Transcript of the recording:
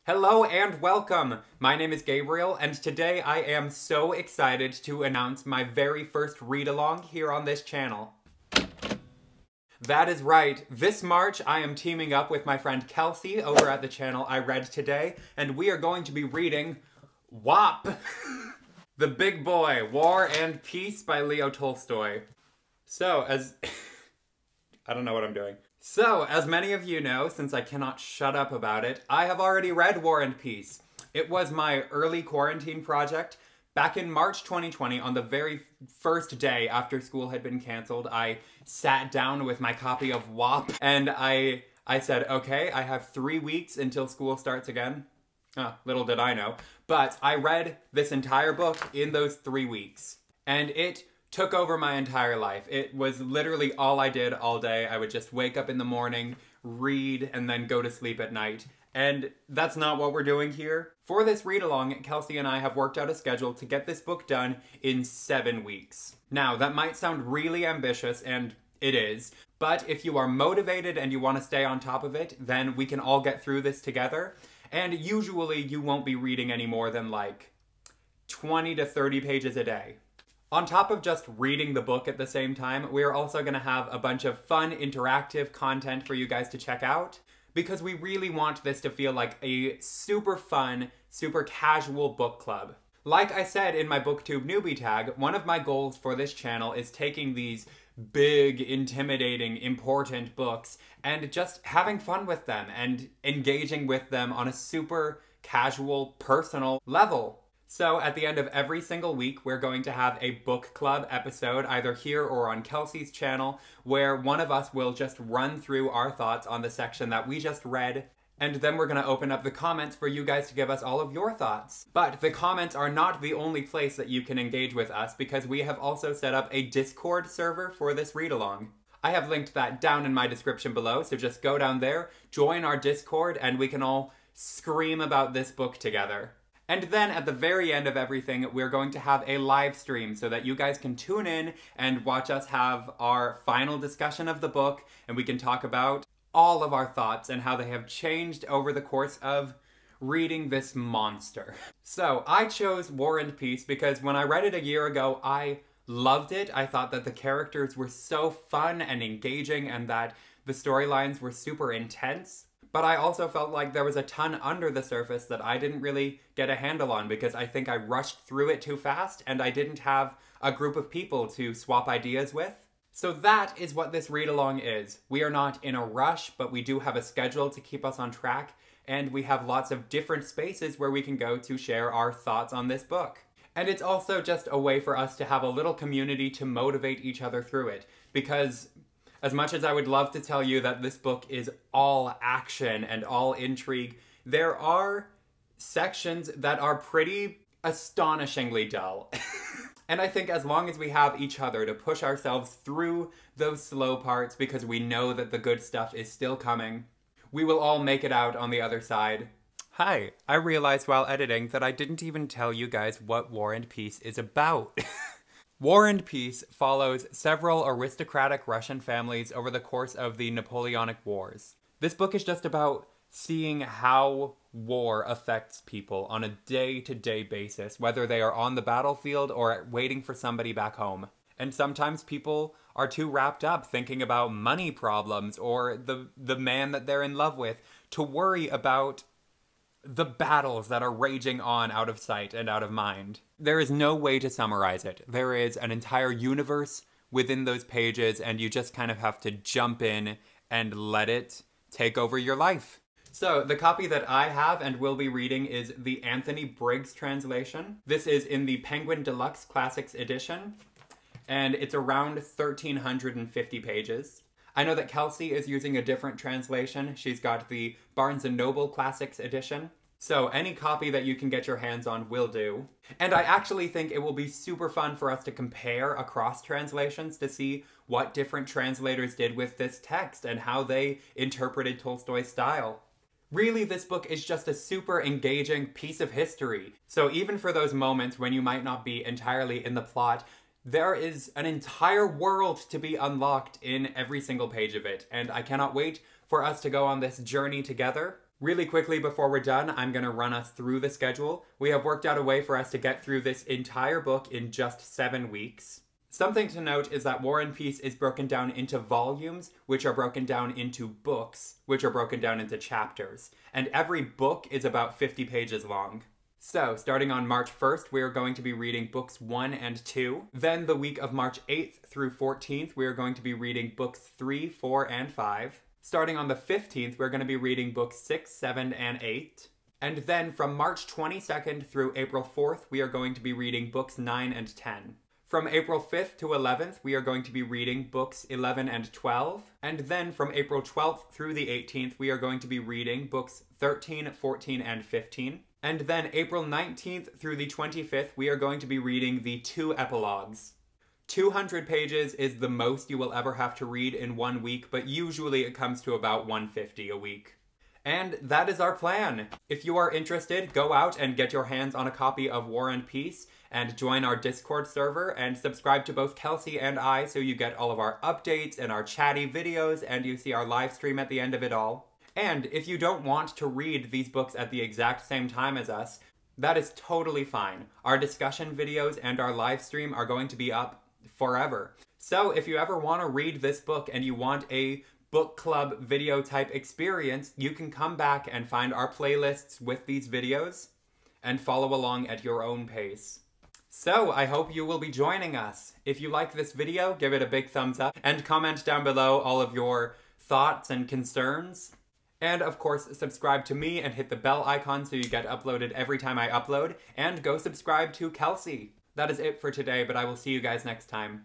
Hello and welcome! My name is Gabriel, and today I am so excited to announce my very first read-along here on this channel. That is right, this March I am teaming up with my friend Kelsey over at the channel I Read Today, and we are going to be reading WAP! The Big Boy, War and Peace by Leo Tolstoy. I don't know what I'm doing. So, as many of you know, since I cannot shut up about it, I have already read War and Peace. It was my early quarantine project. Back in March 2020, on the very first day after school had been canceled, I sat down with my copy of WAP and I said, okay, I have 3 weeks until school starts again. Little did I know. But I read this entire book in those 3 weeks. And it took over my entire life. It was literally all I did all day. I would just wake up in the morning, read, and then go to sleep at night. And that's not what we're doing here. For this read-along, Kelsey and I have worked out a schedule to get this book done in 7 weeks. Now, that might sound really ambitious, and it is, but if you are motivated and you want to stay on top of it, then we can all get through this together. And usually you won't be reading any more than like 20 to 30 pages a day. On top of just reading the book at the same time, we are also going to have a bunch of fun, interactive content for you guys to check out, because we really want this to feel like a super fun, super casual book club. Like I said in my BookTube newbie tag, one of my goals for this channel is taking these big, intimidating, important books and just having fun with them and engaging with them on a super casual, personal level. So at the end of every single week, we're going to have a book club episode, either here or on Kelsey's channel, where one of us will just run through our thoughts on the section that we just read, and then we're going to open up the comments for you guys to give us all of your thoughts. But the comments are not the only place that you can engage with us, because we have also set up a Discord server for this read-along. I have linked that down in my description below, so just go down there, join our Discord, and we can all scream about this book together. And then at the very end of everything, we're going to have a live stream so that you guys can tune in and watch us have our final discussion of the book, and we can talk about all of our thoughts and how they have changed over the course of reading this monster. So I chose War and Peace because when I read it a year ago, I loved it. I thought that the characters were so fun and engaging and that the storylines were super intense. But I also felt like there was a ton under the surface that I didn't really get a handle on because I think I rushed through it too fast and I didn't have a group of people to swap ideas with. So that is what this read-along is. We are not in a rush, but we do have a schedule to keep us on track, and we have lots of different spaces where we can go to share our thoughts on this book. And it's also just a way for us to have a little community to motivate each other through it, because as much as I would love to tell you that this book is all action and all intrigue, there are sections that are pretty astonishingly dull. And I think as long as we have each other to push ourselves through those slow parts because we know that the good stuff is still coming, we will all make it out on the other side. Hi, I realized while editing that I didn't even tell you guys what War and Peace is about. War and Peace follows several aristocratic Russian families over the course of the Napoleonic Wars. This book is just about seeing how war affects people on a day-to-day basis, whether they are on the battlefield or waiting for somebody back home. And sometimes people are too wrapped up thinking about money problems or the man that they're in love with to worry about the battles that are raging on out of sight and out of mind. There is no way to summarize it. There is an entire universe within those pages, and you just kind of have to jump in and let it take over your life. So, the copy that I have and will be reading is the Anthony Briggs translation. This is in the Penguin Deluxe Classics edition, and it's around 1,350 pages. I know that Kelsey is using a different translation. She's got the Barnes & Noble Classics edition. So any copy that you can get your hands on will do. And I actually think it will be super fun for us to compare across translations to see what different translators did with this text and how they interpreted Tolstoy's style. Really, this book is just a super engaging piece of history. So even for those moments when you might not be entirely in the plot, there is an entire world to be unlocked in every single page of it, and I cannot wait for us to go on this journey together. Really quickly before we're done, I'm going to run us through the schedule. We have worked out a way for us to get through this entire book in just 7 weeks. Something to note is that War and Peace is broken down into volumes, which are broken down into books, which are broken down into chapters. And every book is about 50 pages long. So, starting on March 1st, we are going to be reading books 1 and 2. Then the week of March 8th through 14th, we are going to be reading books 3, 4, and 5. Starting on the 15th, we're going to be reading books 6, 7, and 8. And then from March 22nd through April 4th, we are going to be reading books 9 and 10. From April 5th to 11th, we are going to be reading books 11 and 12. And then from April 12th through the 18th, we are going to be reading books 13, 14, and 15. And then April 19th through the 25th, we are going to be reading the 2 epilogues. 200 pages is the most you will ever have to read in 1 week, but usually it comes to about 150 a week. And that is our plan. If you are interested, go out and get your hands on a copy of War and Peace and join our Discord server and subscribe to both Kelsey and I so you get all of our updates and our chatty videos and you see our live stream at the end of it all. And if you don't want to read these books at the exact same time as us, that is totally fine. Our discussion videos and our live stream are going to be up forever. So if you ever want to read this book and you want a book club video type experience, you can come back and find our playlists with these videos and follow along at your own pace. So I hope you will be joining us. If you like this video, give it a big thumbs up and comment down below all of your thoughts and concerns. And of course, subscribe to me and hit the bell icon so you get uploaded every time I upload. And go subscribe to Kelsey. That is it for today, but I will see you guys next time.